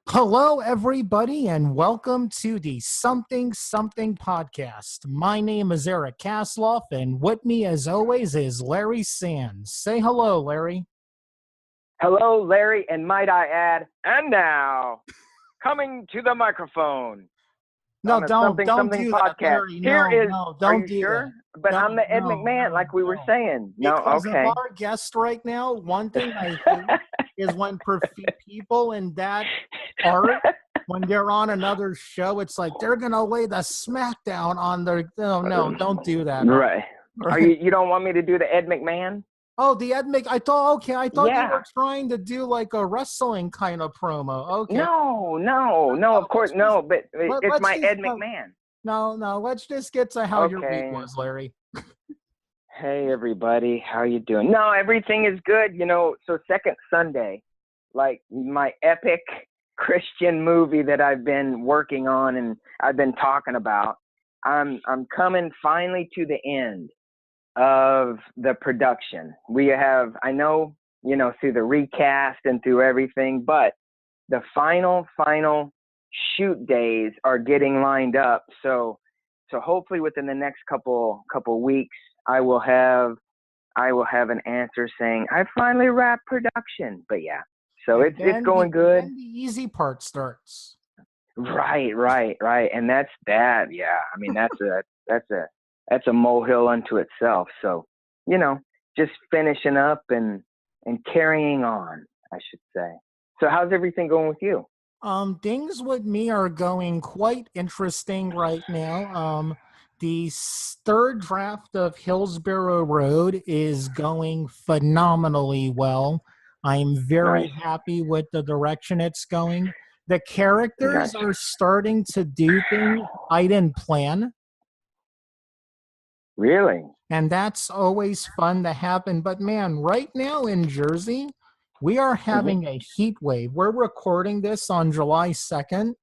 Hello, everybody, and welcome to the Something Something podcast. My name is Eric Kasloff, and with me, as always, is Larry Sands. Say hello, Larry. Hello, Larry, and might I add, and now, coming to the microphone No, on a don't Something do that, podcast. Larry. Here No, is, no, are don't you do that. sure? But No, I'm the Ed no, McMahon, no, like we were no. saying. No, Because of okay. our guest right now, one thing I hate is when people in that art, when they're on another show, it's like they're gonna lay the smackdown on their. No, don't do that. Right. Are Right. you don't want me to do the Ed McMahon? Oh, the Ed Mc. I thought you Yeah. were trying to do like a wrestling kind of promo. Okay. No, of course, no, but it's Let's my just Ed McMahon. no. Let's just get to how your week Okay. was, Larry. Hey, everybody. How you doing? No, everything is good. So Second Sunday, like my epic Christian movie that I've been working on and I've been talking about, I'm coming finally to the end of the production. We have, I know, through the recast and through everything, but the final shoot days are getting lined up. So hopefully within the next couple weeks, I will have an answer saying I finally wrapped production. But yeah, so And it's going good. then the easy part starts. Right. And that's that. Yeah. I mean, that's a molehill unto itself. So, just finishing up and carrying on, I should say. So how's everything going with you? Things with me are going quite interesting right now. The third draft of Hillsborough Road is going phenomenally well. I'm very Nice. happy with the direction it's going. The characters Nice. are starting to do things I didn't plan, Really? and that's always fun to happen. But man, right now in Jersey, we are Mm-hmm. having a heat wave. We're recording this on July 2nd.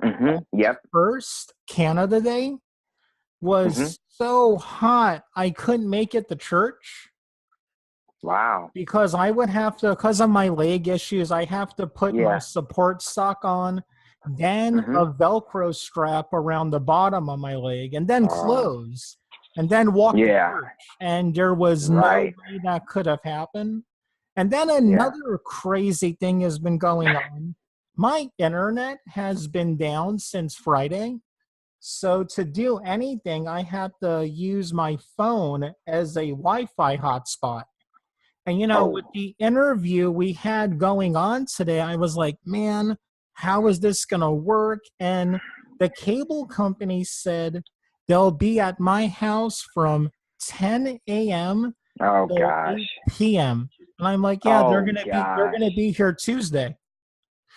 Mm-hmm. Yep. First Canada Day Mm-hmm. was so hot I couldn't make it to church Wow. because I would have to, because of my leg issues, I have to put my Yeah. support sock on, then Mm-hmm. a Velcro strap around the bottom of my leg, and then Oh, clothes, and then walk to yeah. church. And there was no Right. way that could have happened. And then Yeah. another crazy thing has been going on. My internet has been down since Friday. So to do anything, I had to use my phone as a Wi-Fi hotspot. And with Oh, the interview we had going on today, I was like, man, how is this going to work? And the cable company said they'll be at my house from 10 a.m. oh till gosh. 8 p.m. And I'm like, yeah, they're Oh gonna be they're gosh. gonna be here Tuesday.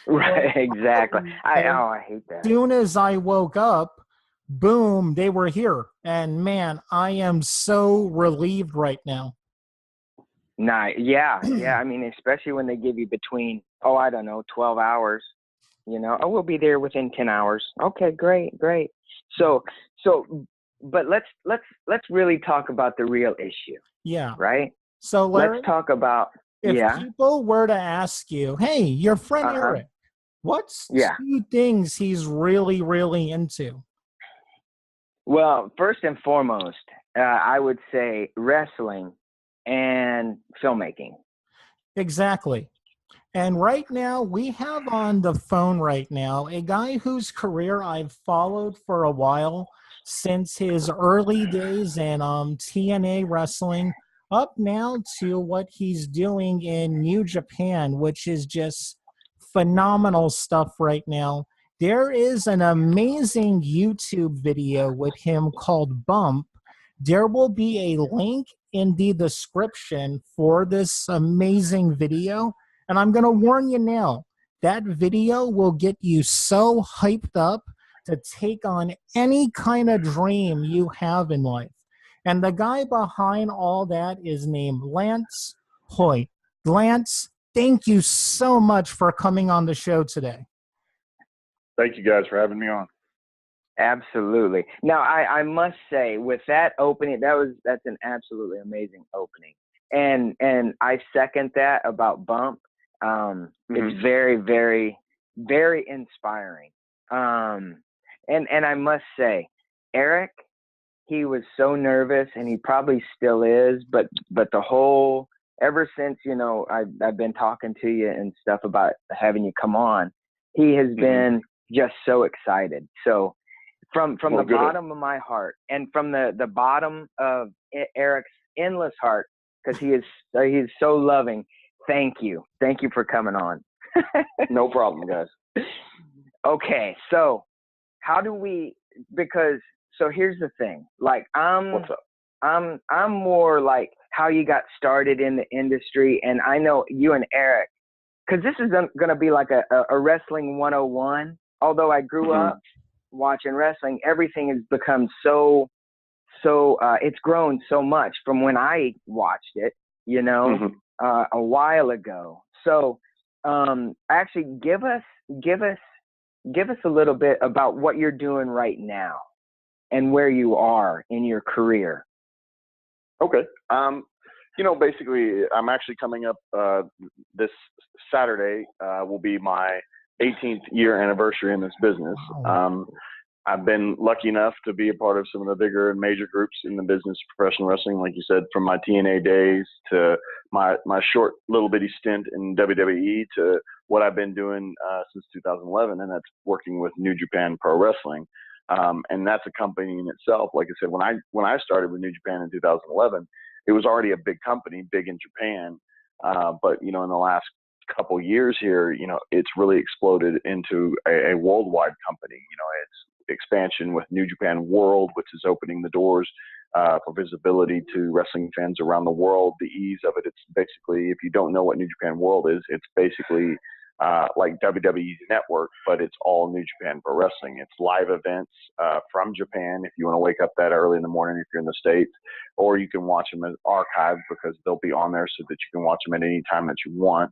Right. So Exactly. luckily, I hate that. soon as I woke up, boom, they were here. And man, I am so relieved right now. Nah. Yeah. Yeah. I mean, especially when they give you between, I don't know, 12 hours. We'll be there within 10 hours. Okay. Great. So, but let's really talk about the real issue, Yeah. right? So Let's Larry, talk about, if yeah. people were to ask you, hey, your friend Uh-huh. Eric, what's Yeah. two things he's really, really into? Well, first and foremost, I would say wrestling and filmmaking. Exactly. And right now, we have on the phone right now a guy whose career I've followed for a while since his early days in TNA wrestling up now to what he's doing in New Japan, which is just phenomenal stuff right now. There is an amazing YouTube video with him called Bump. There will be a link in the description for this amazing video. And I'm going to warn you now, that video will get you so hyped up to take on any kind of dream you have in life. And the guy behind all that is named Lance Hoyt. Lance, thank you so much for coming on the show today. Thank you guys for having me on. Absolutely. Now, I must say, with that opening, that's an absolutely amazing opening, and I second that about Bump. It's very, very very inspiring. And I must say, Eric, he was so nervous, and he probably still is, but the whole, ever since, I've been talking to you and stuff about having you come on, he has been just so excited. So from the bottom of my heart, and from the bottom of Eric's endless heart, because he's so loving, thank you for coming on. No problem, guys. Okay, so how do we, because, so here's the thing, like, What's up? I'm more like how you got started in the industry, and I know you and Eric, because this is going to be like a wrestling 101. Although I grew up watching wrestling, everything has become so it's grown so much from when I watched it, a while ago. So actually give us a little bit about what you're doing right now and where you are in your career. Okay. Basically, I'm actually coming up this Saturday will be my 18th year anniversary in this business. I've been lucky enough to be a part of some of the bigger and major groups in the business of professional wrestling, like you said, from my TNA days to my short little bitty stint in WWE to what I've been doing since 2011, and that's working with New Japan Pro Wrestling. And that's a company in itself. Like I said, when I started with New Japan in 2011, it was already a big company, big in Japan. But in the last couple years here, it's really exploded into a worldwide company. It's expansion with New Japan World, which is opening the doors for visibility to wrestling fans around the world. The ease of it, it's basically, if you don't know what New Japan World is, it's basically like WWE's network, but it's all New Japan Pro Wrestling. It's live events from Japan if you want to wake up that early in the morning if you're in the States, or you can watch them as archived because they'll be on there so that you can watch them at any time that you want.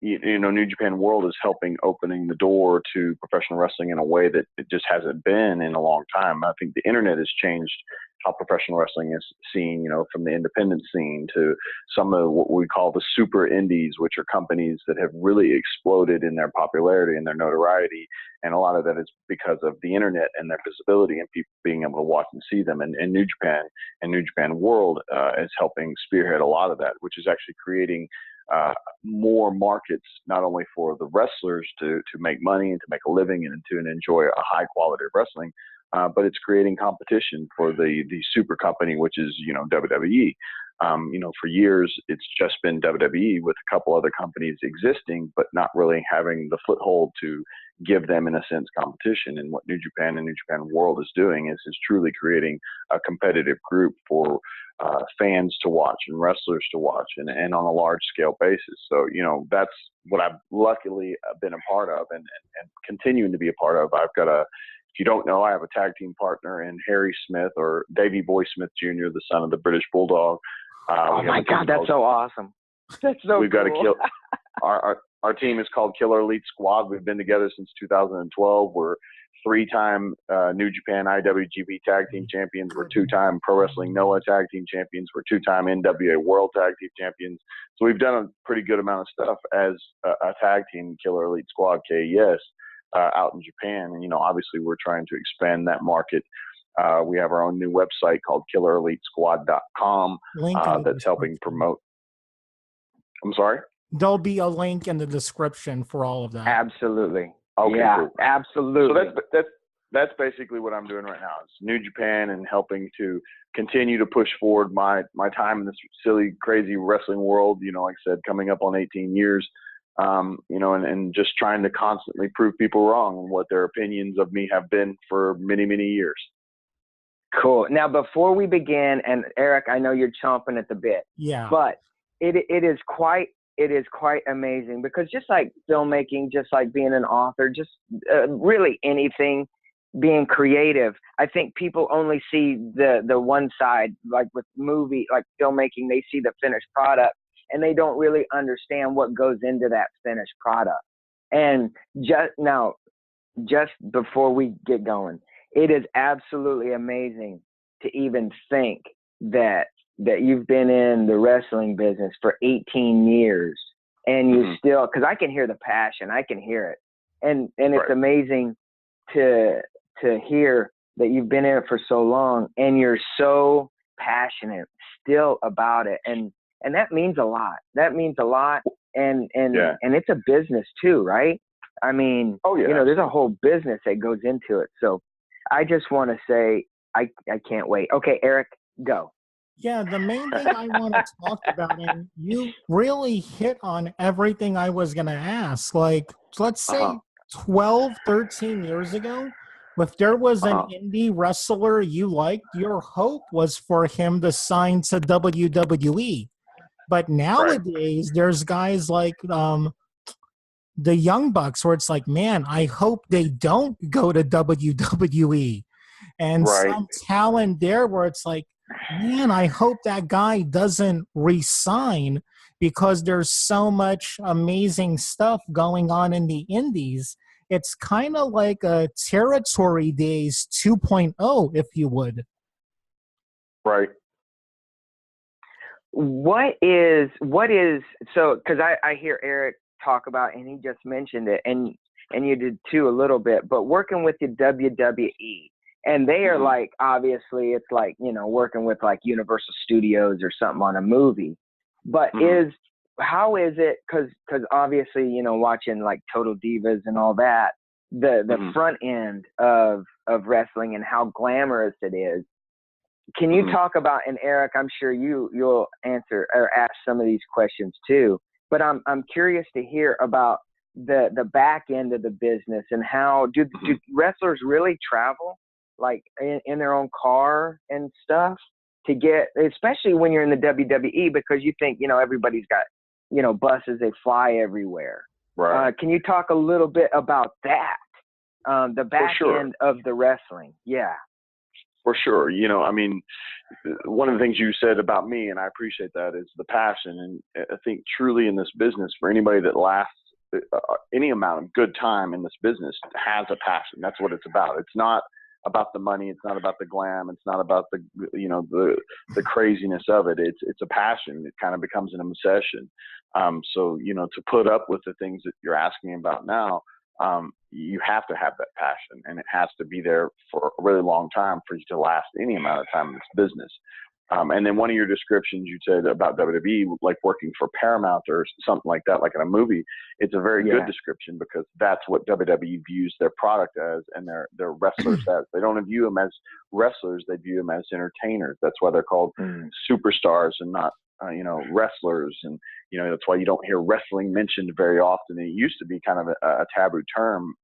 New Japan World is helping opening the door to professional wrestling in a way that it just hasn't been in a long time. I think the internet has changed how professional wrestling is seen, from the independent scene to some of what we call the super indies, which are companies that have really exploded in their popularity and their notoriety. And a lot of that is because of the internet and their visibility and people being able to watch and see them. And New Japan and New Japan World is helping spearhead a lot of that, which is actually creating more markets, not only for the wrestlers to make money and to make a living and to enjoy a high quality of wrestling, but it's creating competition for the super company, which is, WWE. For years, it's just been WWE with a couple other companies existing, but not really having the foothold to give them, in a sense, competition. And what New Japan and New Japan World is doing is truly creating a competitive group for fans to watch and wrestlers to watch and on a large scale basis. So, that's what I've luckily been a part of and continuing to be a part of. I've got if you don't know, I have a tag team partner in Harry Smith, or Davey Boy Smith Jr., the son of the British Bulldog. Oh my God, that's so awesome. That's so we've cool. got to kill our team is called Killer Elite Squad. We've been together since 2012. We're 3-time New Japan IWGP Tag Team Champions. We're 2-time Pro Wrestling Noah Tag Team Champions. We're 2-time NWA World Tag Team Champions. So we've done a pretty good amount of stuff as a tag team, Killer Elite Squad, KES, out in Japan. And, obviously we're trying to expand that market. We have our own new website called killerelitesquad.com that's helping promote. I'm sorry? There'll be a link in the description for all of that. Absolutely. Okay, yeah, cool. Absolutely. So that's basically what I'm doing right now. It's New Japan and helping to continue to push forward my time in this silly, crazy wrestling world. Like I said, coming up on 18 years, and just trying to constantly prove people wrong and what their opinions of me have been for many, many years. Cool. Now, before we begin, and Eric, I know you're chomping at the bit. Yeah. But it is quite amazing, because just like filmmaking, just like being an author, just really anything, being creative, I think people only see the one side, like with movie, like filmmaking, they see the finished product and they don't really understand what goes into that finished product. And just before we get going, it is absolutely amazing to even think that you've been in the wrestling business for 18 years and you still, because I can hear the passion, I can hear it, and it's Right. amazing to hear that you've been in it for so long and you're so passionate still about it, and that means a lot. That means a lot, and it's a business too, right? I mean, you know, there's a whole business that goes into it. So I just want to say I can't wait. Okay, Eric, go. Yeah, the main thing I want to talk about, and you really hit on everything I was going to ask. Like, let's say 12, 13 years ago, if there was an indie wrestler you liked, your hope was for him to sign to WWE. But nowadays, there's guys like the Young Bucks where it's like, man, I hope they don't go to WWE. And some talent there where it's like, man, I hope that guy doesn't resign because there's so much amazing stuff going on in the indies. It's kind of like a Territory Days 2.0, if you would. Right. What is so, because I hear Eric talk about, and he just mentioned it, and you did too a little bit, but working with the WWE, and they are like, obviously it's like, you know, working with like Universal Studios or something on a movie, but how is it, because obviously, you know, watching like Total Divas and all that, the front end of wrestling and how glamorous it is. Can you talk about, and Eric, I'm sure you'll answer or ask some of these questions too, but I'm curious to hear about the back end of the business, and how do wrestlers really travel like in their own car and stuff to get, especially when you're in the WWE, because you think, you know, everybody's got, you know, buses, they fly everywhere. Right. Can you talk a little bit about that? The back end of the wrestling. Yeah. For sure. You know, I mean, one of the things you said about me, and I appreciate that, is the passion. And I think truly in this business, for anybody that lasts any amount of good time in this business, has a passion. That's what it's about. It's not about the money. It's not about the glam. It's not about the, you know, the craziness of it. It's a passion. It kind of becomes an obsession. So, you know, to put up with the things that you're asking about now, you have to have that passion, and it has to be there for a really long time for you to last any amount of time in this business. And then one of your descriptions you said about WWE, like working for Paramount or something like that, like in a movie, it's a very good description, because that's what WWE views their product as, and their wrestlers as. They don't view them as wrestlers, they view them as entertainers. That's why they're called superstars and not you know, wrestlers. And, you know, that's why you don't hear wrestling mentioned very often. It used to be kind of a taboo term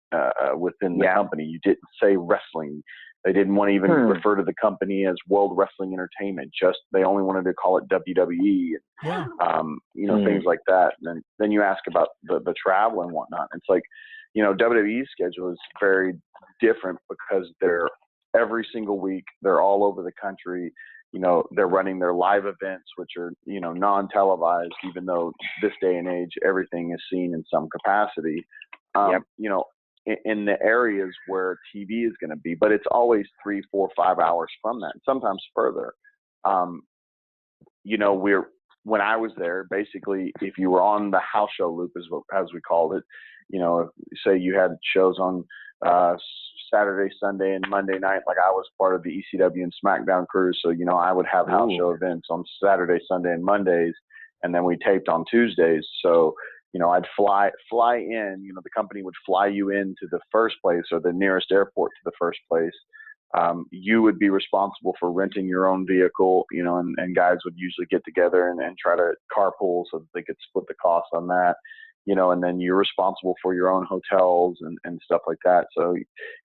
within the company. You didn't say wrestling. They didn't want to even refer to the company as World Wrestling Entertainment. Just, they only wanted to call it WWE. You know, things like that. And then you ask about the travel and whatnot. It's like, you know, WWE's schedule is very different, because they're every single week, they're all over the country. You know, they're running their live events, which are, you know, non-televised, even though this day and age, everything is seen in some capacity, you know, in the areas where TV is going to be, but it's always 3, 4, 5 hours from that, and sometimes further. You know, when I was there, basically, if you were on the house show loop, as we called it, you know, say you had shows on Saturday, Sunday, and Monday night, like I was part of the ECW and SmackDown crews. So, you know, I would have house show events on Saturday, Sunday, and Mondays, and then we taped on Tuesdays. So, you know, I'd fly in, you know, the company would fly you into the first place, or the nearest airport to the first place. You would be responsible for renting your own vehicle, you know, and guys would usually get together and try to carpool so that they could split the cost on that. You know, and then you're responsible for your own hotels and stuff like that. So,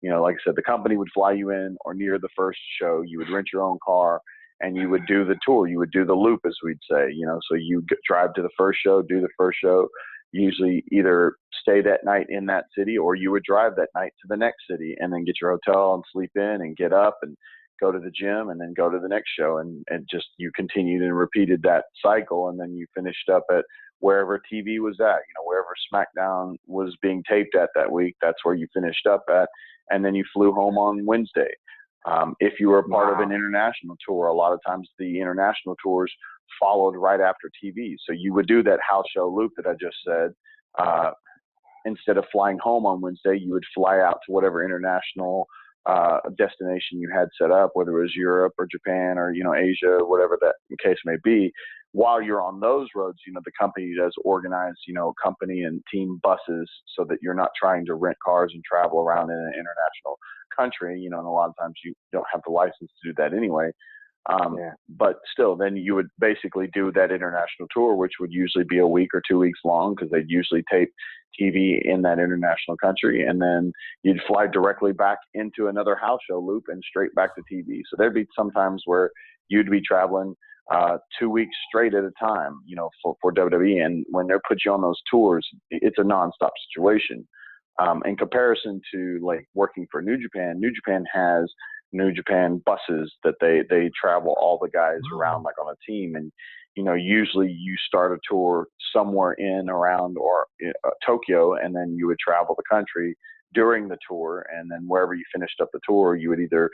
you know, like I said, the company would fly you in, or near the first show, you would rent your own car, and you would do the tour. You would do the loop, as we'd say, you know, so you drive to the first show, do the first show, usually either stay that night in that city, or you would drive that night to the next city and then get your hotel and sleep in and get up and go to the gym and then go to the next show. And just, you continued and repeated that cycle. And then you finished up at wherever TV was at, you know, wherever SmackDown was being taped at that week, that's where you finished up at. And then you flew home on Wednesday. If you were a part of an international tour, a lot of times the international tours followed right after TV. So you would do that house show loop that I just said. Instead of flying home on Wednesday, you would fly out to whatever international destination you had set up, whether it was Europe or Japan or, Asia, whatever that case may be. While you're on those roads, the company does organize, company and team buses so that you're not trying to rent cars and travel around in an international country, and a lot of times you don't have the license to do that anyway. But still, then you would basically do that international tour, which would usually be a week or 2 weeks long because they'd usually tape TV in that international country. And then you'd fly directly back into another house show loop and straight back to TV. So there'd be some times where you'd be traveling 2 weeks straight at a time, for WWE. And when they put you on those tours, it's a nonstop situation. In comparison to like working for New Japan has New Japan buses that they travel all the guys around like on a team. And, usually you start a tour somewhere in around or Tokyo, and then you would travel the country during the tour. And then wherever you finished up the tour, you would either,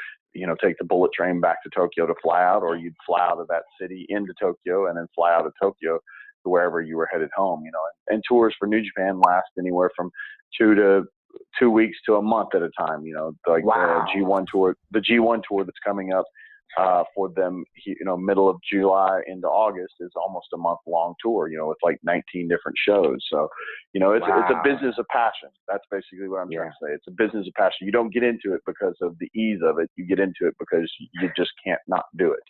take the bullet train back to Tokyo to fly out, or you'd fly out of that city into Tokyo and then fly out of Tokyo to wherever you were headed home, and tours for New Japan last anywhere from 2 weeks to a month at a time, like wow. The G1 tour that's coming up for them, middle of July into August is almost a month long tour, with like 19 different shows. So, it's a business of passion. That's basically what I'm trying to say. It's a business of passion. You don't get into it because of the ease of it. You get into it because you just can't not do it.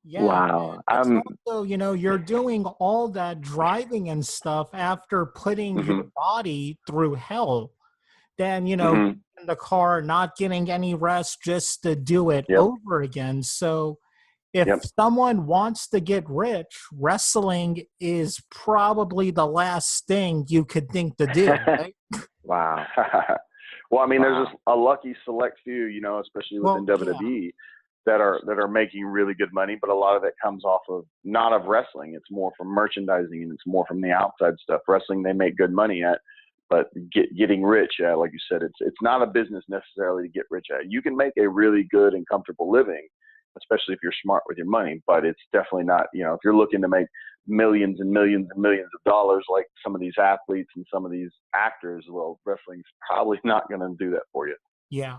Yeah. Wow. Also, you're doing all that driving and stuff after putting your body through hell. Then, in the car, not getting any rest just to do it over again. So if someone wants to get rich, wrestling is probably the last thing you could think to do. Right? Wow. Well, I mean, there's a lucky select few, especially within WWE. That are making really good money, but a lot of it comes off of not of wrestling. It's more from merchandising and it's more from the outside stuff. Wrestling they make good money at, but getting rich at, like you said, it's not a business necessarily to get rich at. You can make a really good and comfortable living, especially if you're smart with your money, but it's definitely not, if you're looking to make millions and millions and millions of dollars like some of these athletes and some of these actors, well, wrestling's probably not going to do that for you. Yeah.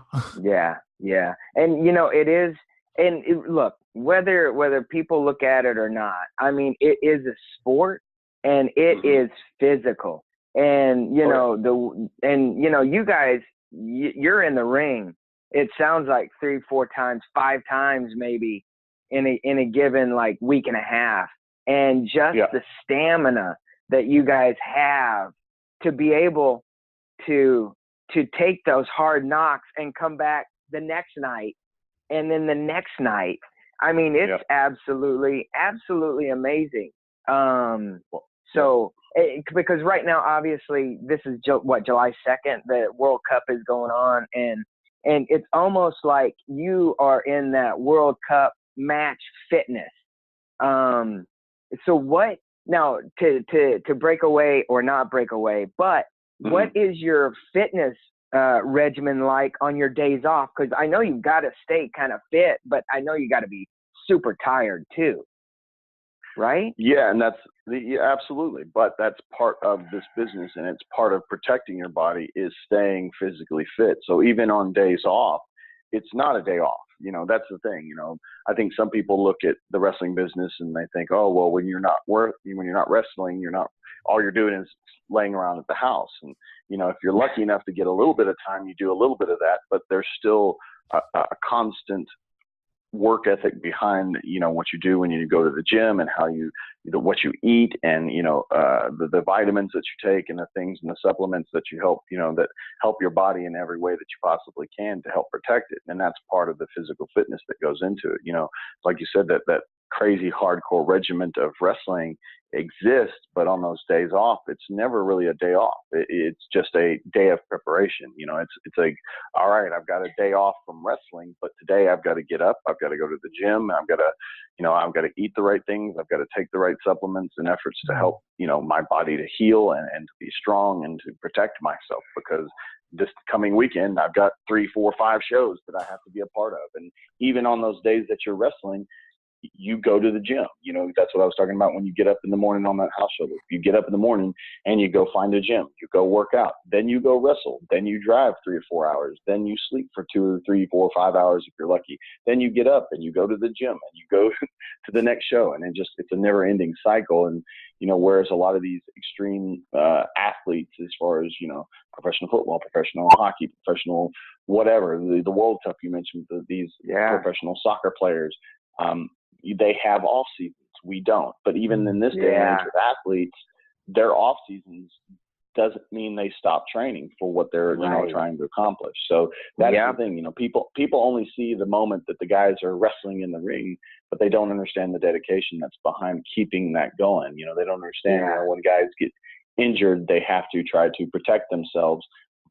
Yeah. And it is. And look, whether people look at it or not, I mean, it is a sport and it is physical. And, you guys, you're in the ring. It sounds like 3, 4 times, 5 times maybe in a given like week and a half. And just the stamina that you guys have to be able to take those hard knocks and come back the next night. And then the next night, I mean, it's absolutely amazing. Because right now, obviously, this is July 2nd, the World Cup is going on. And it's almost like you are in that World Cup match fitness. So what now to break away or not break away, but what is your fitness regimen like on your days off? Because I know you've got to stay kind of fit, but I know you got to be super tired too, right? Yeah, and absolutely. But that's part of this business, and it's part of protecting your body is staying physically fit. So even on days off, it's not a day off. That's the thing. I think some people look at the wrestling business and they think, oh, well, when you're not wrestling, all you're doing is laying around at the house. And, if you're lucky enough to get a little bit of time, you do a little bit of that, but there's still a constant work ethic behind, what you do when you go to the gym and how what you eat and, the vitamins that you take and the things and the supplements that you help, that help your body in every way that you possibly can to help protect it. And that's part of the physical fitness that goes into it. Like you said, that crazy hardcore regiment of wrestling exists, but on those days off, it's never really a day off. It's just a day of preparation. It's like, all right, I've got a day off from wrestling, but today I've got to get up, I've got to go to the gym, I've got to eat the right things, I've got to take the right supplements and efforts to help, my body to heal and to be strong and to protect myself, because this coming weekend, I've got 3, 4, 5 shows that I have to be a part of. And even on those days that you're wrestling, you go to the gym. That's what I was talking about when you get up in the morning on that house show. If you get up in the morning and you go find a gym, you go work out, then you go wrestle, then you drive 3 or 4 hours, then you sleep for 2 or 3, 4, 5 hours if you're lucky. Then you get up and you go to the gym and you go to the next show, and it's a never ending cycle. And whereas a lot of these extreme athletes, as far as professional football, professional hockey, professional whatever, the World Cup you mentioned, these professional soccer players, they have off seasons. We don't. But even in this day and age with athletes, their off seasons doesn't mean they stop training for what they're trying to accomplish. So that's the thing. People only see the moment that the guys are wrestling in the ring, but they don't understand the dedication that's behind keeping that going. They don't understand when guys get injured, they have to try to protect themselves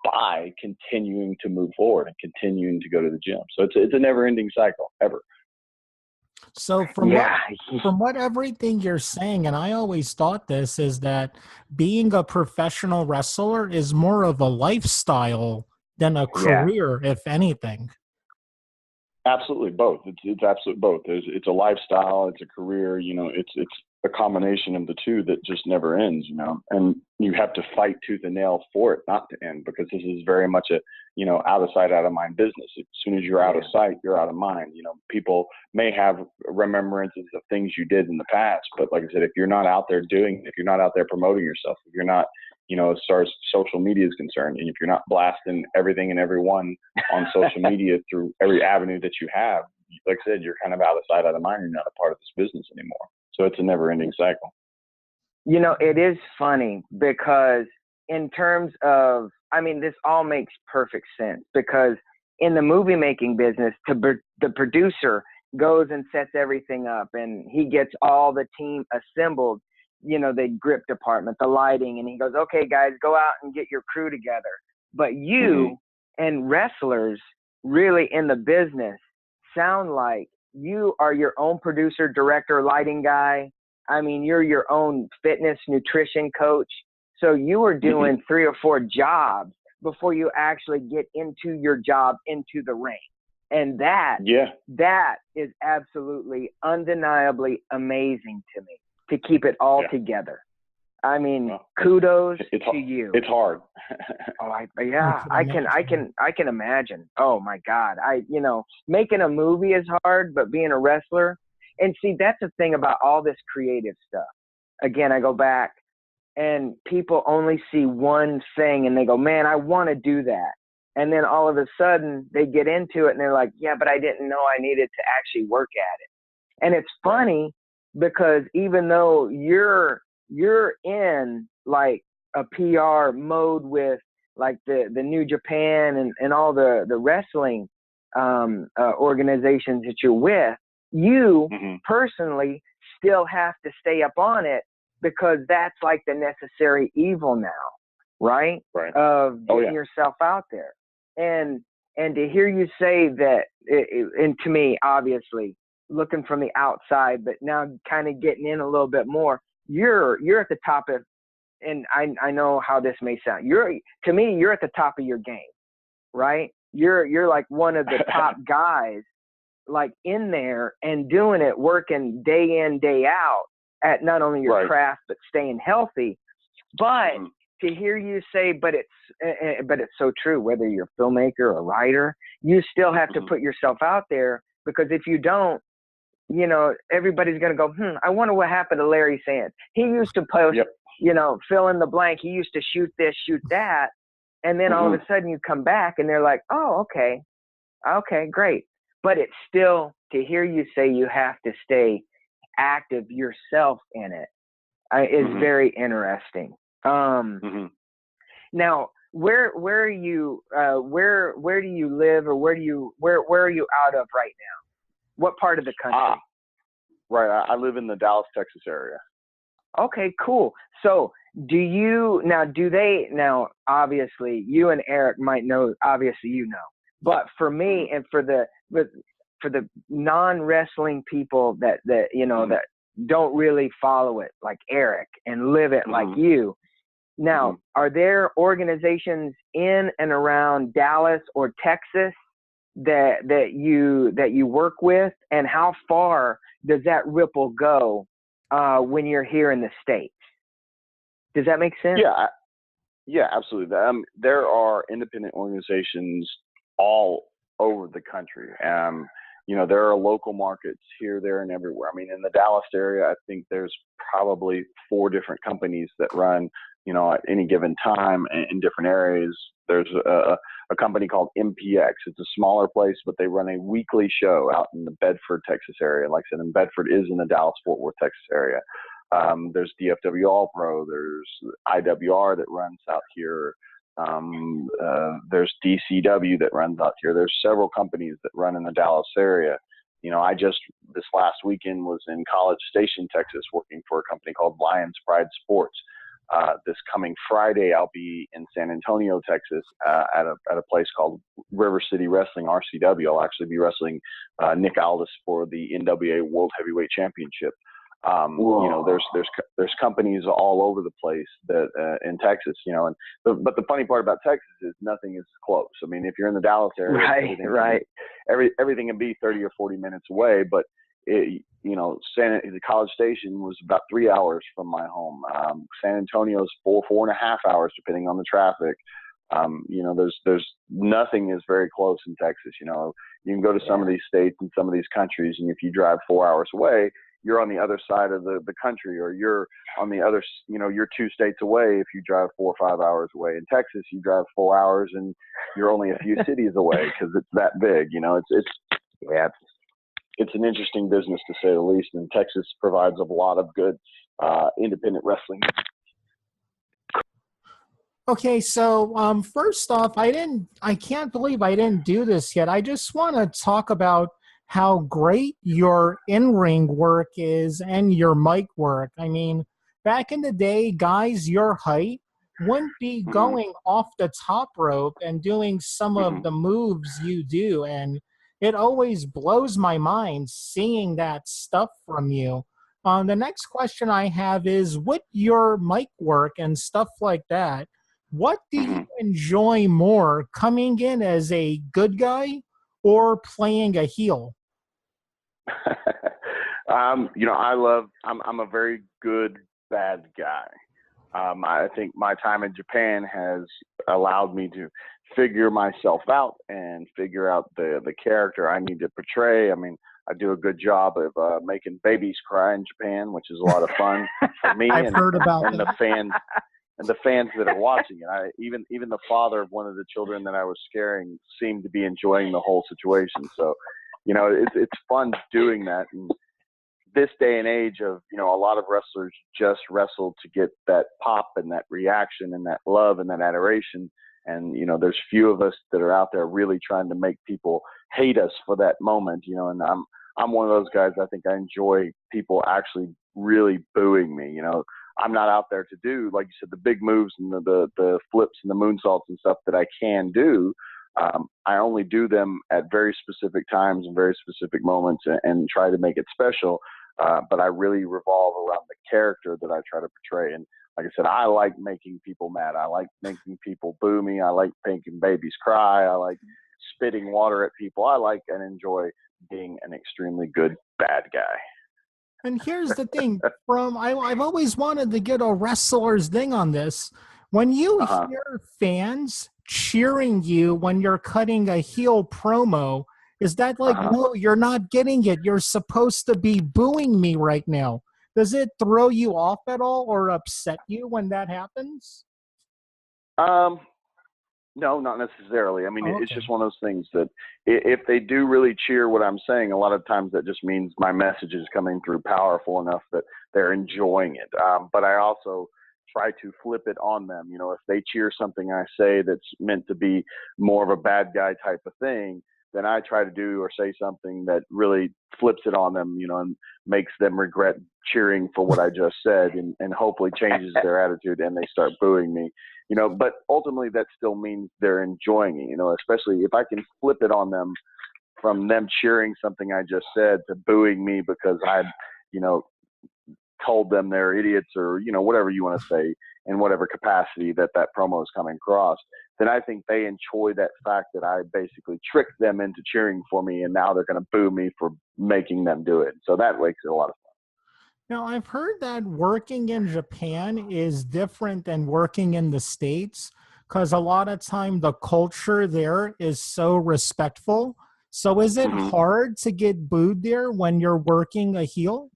by continuing to move forward and continuing to go to the gym. So it's a never ending cycle ever. So from what everything you're saying, and I always thought this, is that being a professional wrestler is more of a lifestyle than a career, if anything. Absolutely both. It's absolutely both. It's a lifestyle, it's a career, it's a combination of the two that just never ends, and you have to fight tooth and nail for it not to end, because this is very much a, out of sight, out of mind business. As soon as you're out of sight, you're out of mind. People may have remembrances of things you did in the past, but like I said, if you're not out there if you're not out there promoting yourself, if you're not, as far as social media is concerned, and if you're not blasting everything and everyone on social media through every avenue that you have, like I said, you're kind of out of sight, out of mind. You're not a part of this business anymore. So it's a never-ending cycle. It is funny because in terms of, this all makes perfect sense, because in the movie making business, the producer goes and sets everything up, and he gets all the team assembled, the grip department, the lighting, and he goes, okay, guys, go out and get your crew together. But you and wrestlers really in the business sound like you are your own producer, director, lighting guy. You're your own fitness, nutrition coach. So you are doing 3 or 4 jobs before you actually get into your job, into the ring. And that is absolutely undeniably amazing to me, to keep it all together. Kudos to you. It's hard. I can imagine. Oh my God. Making a movie is hard, but being a wrestler, and see, that's the thing about all this creative stuff. Again, I go back, and people only see one thing and they go, man, I want to do that. And then all of a sudden they get into it and they're like, yeah, but I didn't know I needed to actually work at it. And it's funny because even though you're in like a PR mode with like the New Japan and all the wrestling organizations that you're with, you personally still have to stay up on it, because that's like the necessary evil now, right? Of getting yourself out there. And to hear you say that, and to me, obviously, looking from the outside, but now kind of getting in a little bit more, you're at the top of, and I know how this may sound. To me, you're at the top of your game, right? You're like one of the top guys, like in there and doing it, working day in, day out at not only your craft, but staying healthy. But to hear you say, but it's so true, whether you're a filmmaker or a writer, you still have to put yourself out there, because if you don't, everybody's going to go, I wonder what happened to Larry Sands. He used to post, fill in the blank. He used to shoot this, shoot that. And then all of a sudden you come back and they're like, oh, okay, great. But it's still, to hear you say you have to stay active yourself in it is very interesting. Now, where are you? Where do you live, or where are you out of right now? What part of the country? I live in the Dallas, Texas area. Okay, cool. So do they obviously you and Eric might know, obviously, but for me and for the non-wrestling people that don't really follow it like Eric and live it like you. Now, are there organizations in and around Dallas or Texas that you work with, and how far does that ripple go when you're here in the States? Does that make sense? Yeah, absolutely. There are independent organizations all over the country. There are local markets here, there, and everywhere. I mean, in the Dallas area, I think there's probably 4 different companies that run, at any given time in different areas. There's a company called MPX. It's a smaller place, but they run a weekly show out in the Bedford, Texas area. Like I said, and Bedford is in the Dallas-Fort Worth, Texas area. There's DFW All Pro. There's IWR that runs out here. There's DCW that runs out here. There's several companies that run in the Dallas area. I just this last weekend was in College Station, Texas, working for a company called Lions Pride Sports. This coming Friday, I'll be in San Antonio, Texas, at a place called River City Wrestling, RCW. I'll actually be wrestling Nick Aldis for the NWA World Heavyweight Championship. There's companies all over the place that in Texas, but the funny part about Texas is nothing is close. I mean, if you're in the Dallas area, everything can be 30 or 40 minutes away, but the College Station was about 3 hours from my home. San Antonio's 4.5 hours, depending on the traffic. There's nothing is very close in Texas. You can go to some of these states and some of these countries, and if you drive 4 hours away, you're on the other side of the country, or you're on the other, you're 2 states away if you drive 4 or 5 hours away. In Texas, you drive 4 hours and you're only a few cities away because it's that big. It's an interesting business to say the least, and Texas provides a lot of good independent wrestling. Okay, so first off, I can't believe I didn't do this yet. I just want to talk about how great your in-ring work is and your mic work. I mean, back in the day, guys your height wouldn't be going off the top rope and doing some of the moves you do. And it always blows my mind seeing that stuff from you. The next question I have is, with your mic work and stuff like that, what do you enjoy more, coming in as a good guy or playing a heel? I'm a very good bad guy. I think my time in Japan has allowed me to figure myself out and figure out the character I need to portray. I mean, I do a good job of making babies cry in Japan, which is a lot of fun for me I've heard about and the fans. And the fans that are watching it, even the father of one of the children that I was scaring seemed to be enjoying the whole situation. So, it's fun doing that. And this day and age of, a lot of wrestlers just wrestle to get that pop and that reaction and that love and that adoration. And, there's few of us that are out there really trying to make people hate us for that moment, and I'm one of those guys. I think I enjoy people actually really booing me. I'm not out there to do, like you said, the big moves and the flips and the moonsaults and stuff that I can do. I only do them at very specific times and very specific moments and try to make it special. But I really revolve around the character that I try to portray. And like I said, I like making people mad. I like making people boo me. I like making babies cry. I like spitting water at people. I like and enjoy being an extremely good bad guy. And here's the thing, I've always wanted to get a wrestler's thing on this. When you hear fans cheering you when you're cutting a heel promo, is that like, no, you're not getting it. You're supposed to be booing me right now. Does it throw you off at all or upset you when that happens? No, not necessarily. I mean, It's just one of those things that if they do really cheer what I'm saying, a lot of times that just means my message is coming through powerful enough that they're enjoying it. But I also try to flip it on them. If they cheer something I say that's meant to be more of a bad guy type of thing, then I try to do or say something that really flips it on them, and makes them regret cheering for what I just said and hopefully changes their attitude and they start booing me. But ultimately that still means they're enjoying it, especially if I can flip it on them from them cheering something I just said to booing me because I, told them they're idiots or, whatever you want to say. in whatever capacity that promo is coming across, then I think they enjoy that fact that I basically tricked them into cheering for me, and now they're going to boo me for making them do it. So that makes it a lot of fun. Now, I've heard that working in Japan is different than working in the States because a lot of time the culture there is so respectful. So is it hard to get booed there when you're working a heel?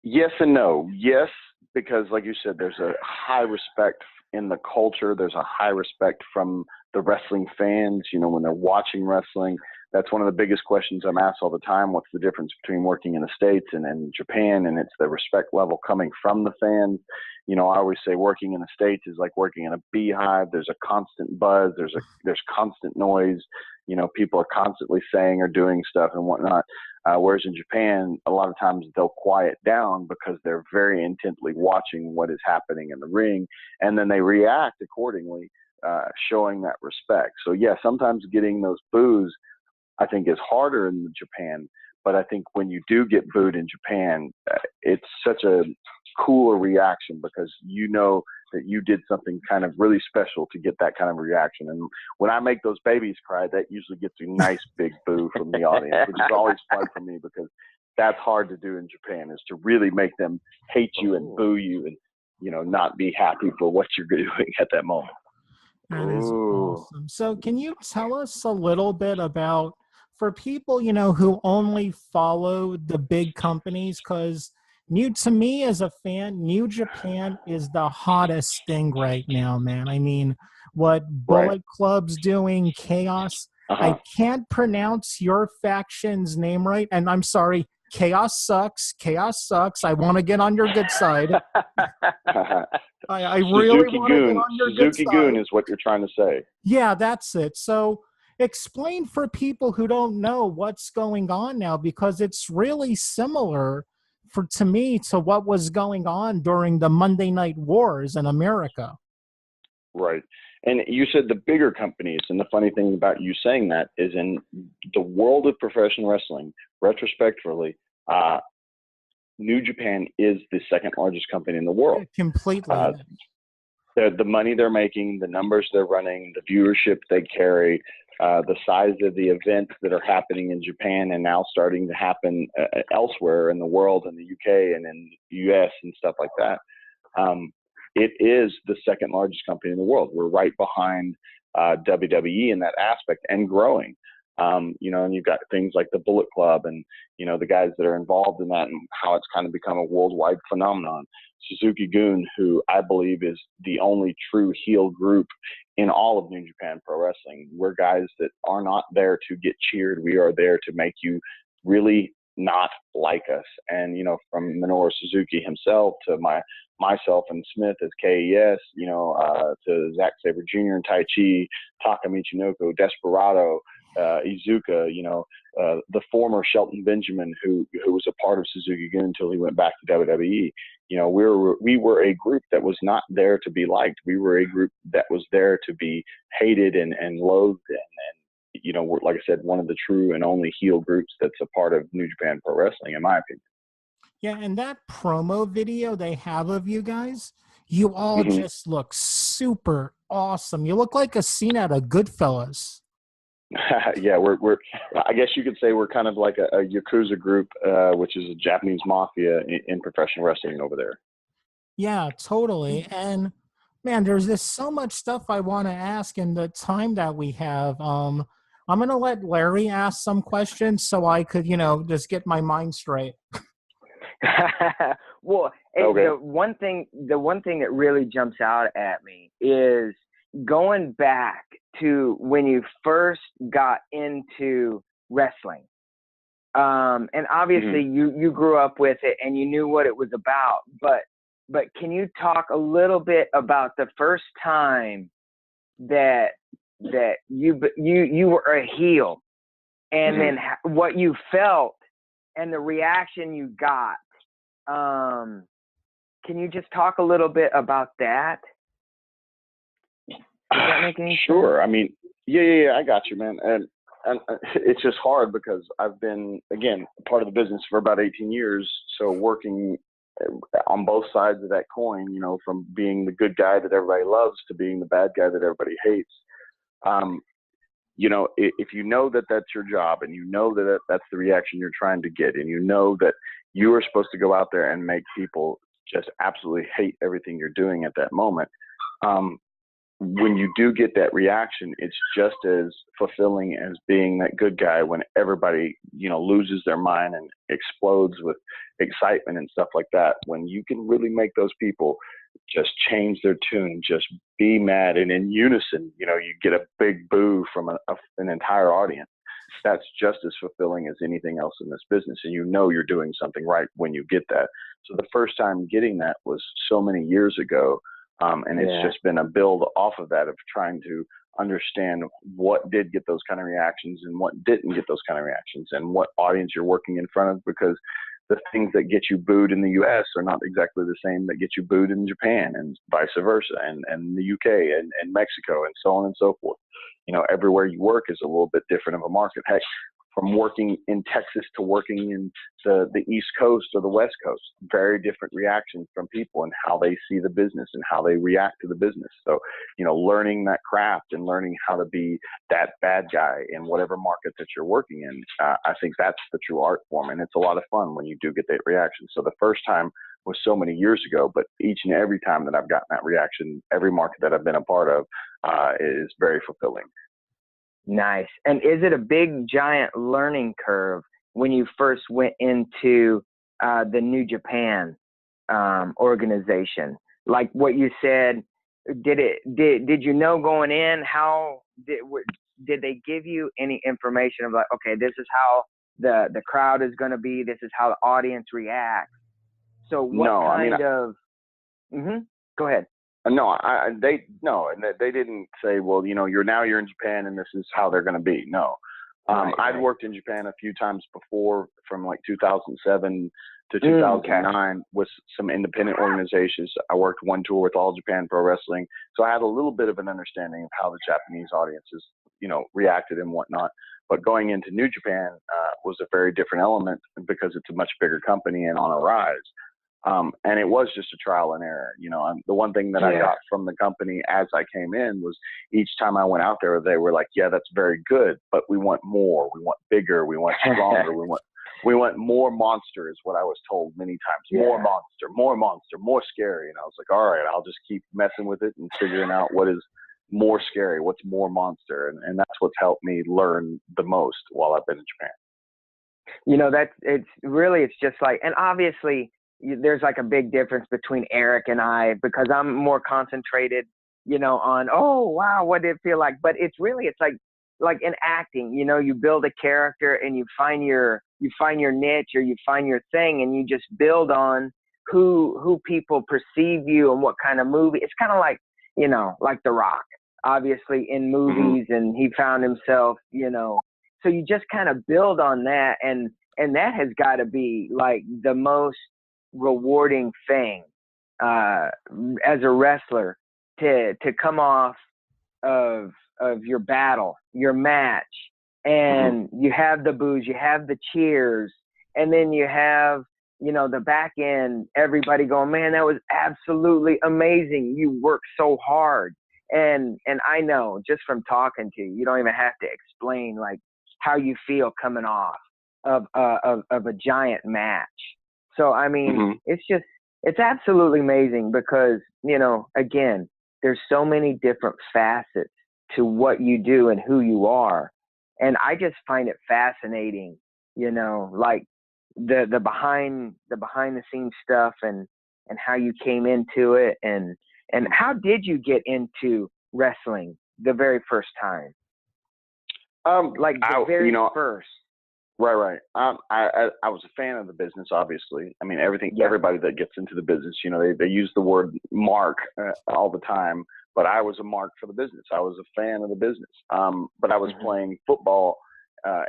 Yes and no. Yes, because like you said, there's a high respect in the culture. There's a high respect from the wrestling fans, you know, when they're watching wrestling. That's one of the biggest questions I'm asked all the time. What's the difference between working in the States and Japan? And it's the respect level coming from the fans. You know, I always say working in the States is like working in a beehive. There's a constant buzz. There's constant noise. You know, people are constantly saying or doing stuff and whatnot. Whereas in Japan, a lot of times they'll quiet down because they're very intently watching what is happening in the ring, and then they react accordingly, showing that respect. So yeah, sometimes getting those boos, I think, is harder in Japan. But I think when you do get booed in Japan, it's such a cooler reaction because you know that you did something kind of really special to get that kind of reaction. And when I make those babies cry, that usually gets a nice big boo from the audience, which is always fun for me because that's hard to do in Japan, is to really make them hate you and boo you and, you know, not be happy for what you're doing at that moment. That is awesome. So can you tell us a little bit about, for people, you know, who only follow the big companies, because to me as a fan, New Japan is the hottest thing right now, man. I mean, what Bullet Club's doing, Chaos. I can't pronounce your faction's name right, and I'm sorry. Chaos sucks. Chaos sucks. I want to get on your good side. I really want to get on your good side. Suzuki-gun is what you're trying to say. Yeah, that's it. So explain for people who don't know what's going on now, because it's really similar to me to what was going on during the Monday Night Wars in America. Right. And you said the bigger companies, and the funny thing about you saying that is in the world of professional wrestling, retrospectively, New Japan is the second largest company in the world. Completely. The money they're making, the numbers they're running, the viewership they carry, the size of the events that are happening in Japan and now starting to happen elsewhere in the world, in the UK and in the US and stuff like that. It is the second largest company in the world. We're right behind WWE in that aspect and growing. You know, and you've got things like the Bullet Club and, you know, the guys that are involved in that and how it's kind of become a worldwide phenomenon. Suzuki-gun, who I believe is the only true heel group in all of New Japan Pro Wrestling. We're guys that are not there to get cheered. We are there to make you really not like us. And, you know, from Minoru Suzuki himself to myself and Smith as KES, you know, to Zack Sabre Jr. and Tai Chi, Taka Michinoko, Desperado, Iizuka, you know, the former Shelton Benjamin, who was a part of Suzuki-gun until he went back to WWE. You know, we were a group that was not there to be liked. We were a group that was there to be hated and loathed. And, you know, we're, like I said, one of the true and only heel groups that's a part of New Japan Pro Wrestling, in my opinion. Yeah, and that promo video they have of you guys, you all just look super awesome. You look like a scene out of Goodfellas. Yeah, we're I guess you could say we're kind of like a Yakuza group, which is a Japanese mafia in professional wrestling over there. Yeah, totally. And man, there's so much stuff I want to ask in the time that we have. I'm going to let Larry ask some questions so I could, you know, just get my mind straight. Well, okay. the one thing that really jumps out at me is going back to when you first got into wrestling. And obviously you grew up with it and you knew what it was about, but can you talk a little bit about the first time that you were a heel, and then what you felt and the reaction you got? Can you just talk a little bit about that? Does that make any sense? Sure. I mean, yeah, I got you, man. And it's just hard because I've been, again, part of the business for about 18 years. So working on both sides of that coin, you know, from being the good guy that everybody loves to being the bad guy that everybody hates. You know, if you know that that's your job, and you know that that's the reaction you're trying to get, and you know that you are supposed to go out there and make people just absolutely hate everything you're doing at that moment, when you do get that reaction, it's just as fulfilling as being that good guy when everybody, you know, loses their mind and explodes with excitement and stuff like that. When you can really make those people just change their tune, just be mad, and in unison, you know, you get a big boo from an entire audience. That's just as fulfilling as anything else in this business. And you know you're doing something right when you get that. So the first time getting that was so many years ago. And it's just been a build off of that, of trying to understand what did get those kind of reactions and what didn't get those kind of reactions, and what audience you're working in front of, because the things that get you booed in the US are not exactly the same that get you booed in Japan, and vice versa, and the UK and Mexico, and so on and so forth. You know, everywhere you work is a little bit different of a market. Heck, from working in Texas to working in the East Coast or the West Coast, very different reactions from people and how they see the business and how they react to the business. So, you know, learning that craft and learning how to be that bad guy in whatever market that you're working in, I think that's the true art form. And it's a lot of fun when you do get that reaction. So the first time was so many years ago, but each and every time that I've gotten that reaction, every market that I've been a part of, is very fulfilling. Nice. And is it a big, giant learning curve when you first went into the New Japan organization? Like what you said, did you know going in, how did they give you any information of like, okay, this is how the crowd is going to be, this is how the audience reacts? So what Go ahead. No, they didn't say, well, you know, you're in Japan and this is how they're going to be. No, I'd worked in Japan a few times before, from like 2007 to 2009 with some independent organizations. I worked one tour with All Japan Pro Wrestling, so I had a little bit of an understanding of how the Japanese audiences, you know, reacted and whatnot. But going into New Japan was a very different element, because it's a much bigger company and on a rise. And it was just a trial and error. You know, the one thing that I got from the company as I came in was, each time I went out there, they were like, yeah, that's very good, but we want more, we want bigger, we want stronger, we want more monster, is what I was told many times. More monster, more scary. And I was like, all right, I'll just keep messing with it and figuring out what is more scary, what's more monster. And that's what's helped me learn the most while I've been in Japan. You know, it's just like, and obviously there's like a big difference between Eric and I, because I'm more concentrated, you know, on, oh, wow, what did it feel like? But it's like in acting, you know, you build a character and you find your niche, or you find your thing, and you just build on who people perceive you and what kind of movie. It's kind of like, you know, like The Rock, obviously in movies, and he found himself, you know, so you just kind of build on that. And that has got to be like the most rewarding thing as a wrestler, to come off of your battle, your match, and you have the boos, you have the cheers, and then you have, you know, the back end, everybody going, man, that was absolutely amazing, you worked so hard. And I know, just from talking to you, you don't even have to explain like how you feel coming off of a giant match. So, I mean, it's absolutely amazing, because, you know, again, there's so many different facets to what you do and who you are. And I just find it fascinating, you know, like the behind the scenes stuff, and how you came into it, and how did you get into wrestling the very first time? First. Right. I was a fan of the business, obviously. I mean, everybody that gets into the business, you know, they use the word mark all the time, but I was a mark for the business. I was a fan of the business. But I was playing football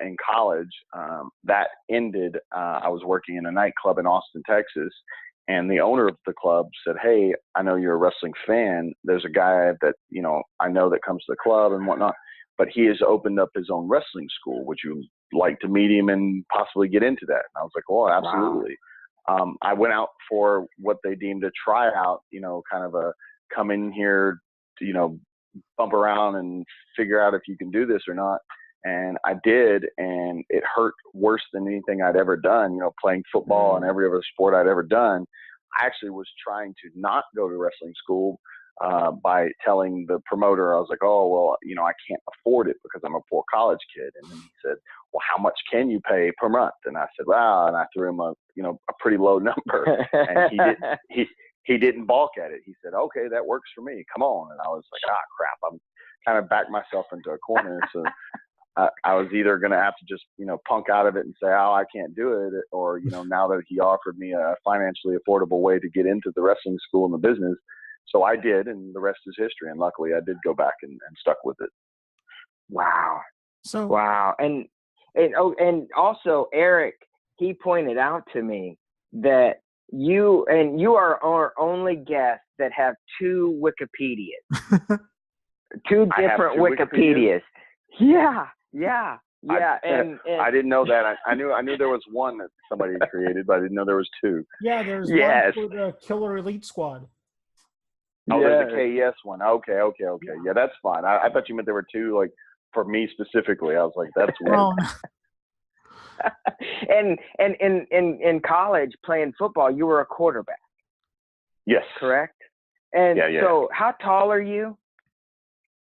in college. That ended. I was working in a nightclub in Austin, Texas, and the owner of the club said, hey, I know you're a wrestling fan. There's a guy that, you know, I know that comes to the club and whatnot, but he has opened up his own wrestling school. Would you like to meet him and possibly get into that? And I was like, oh, absolutely. I went out for what they deemed a tryout, kind of a come in here to, bump around and figure out if you can do this or not. And I did, and it hurt worse than anything I'd ever done, playing football and every other sport I'd ever done. I actually was trying to not go to wrestling school by telling the promoter, I was like, oh, well, I can't afford it because I'm a poor college kid. And then he said, well, how much can you pay per month? And I said, well, and I threw him a pretty low number. And he didn't balk at it. He said, okay, that works for me. Come on. And I was like, crap. I'm kind of backed myself into a corner. So I was either going to have to just, punk out of it and say, oh, I can't do it. Or, now that he offered me a financially affordable way to get into the wrestling school and the business. So I did, and the rest is history. And luckily I did go back and stuck with it. Wow. So, wow. And also Eric, he pointed out to me that you are our only guest that have two Wikipedias, two different Wikipedias. Yeah. And I didn't know that. I knew there was one that somebody had created, but I didn't know there was two. Yeah, there's one for the Killer Elite Squad. Oh, there's a KES one. Okay. Yeah, that's fine. I thought you meant there were two, like, for me specifically. I was like, that's weird. And in college playing football, you were a quarterback. Yes. Correct? And yeah. So how tall are you?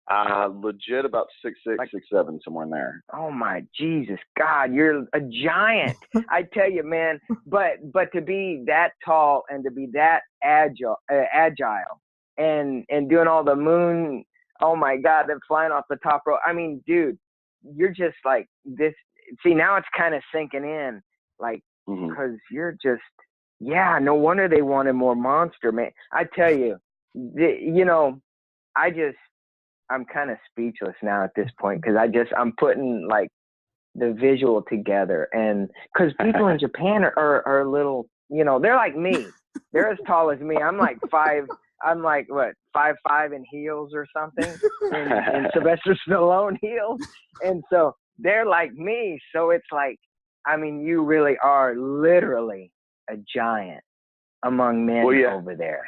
Legit about 6'6", 6'7", somewhere in there. Oh my Jesus God, you're a giant. I tell you, man, but to be that tall and to be that agile and doing all the moon, oh my God, they're flying off the top rope. I mean, dude, you're just like this. See, now it's kind of sinking in, like, because you're just, no wonder they wanted more monster, man. I tell you, I'm kind of speechless now at this point because I'm putting like the visual together, and because people in Japan are a little, they're like me. They're as tall as me. I'm like 5'5" in heels or something, in Sylvester Stallone heels, and so they're like me. So it's like, I mean, you really are literally a giant among men over there.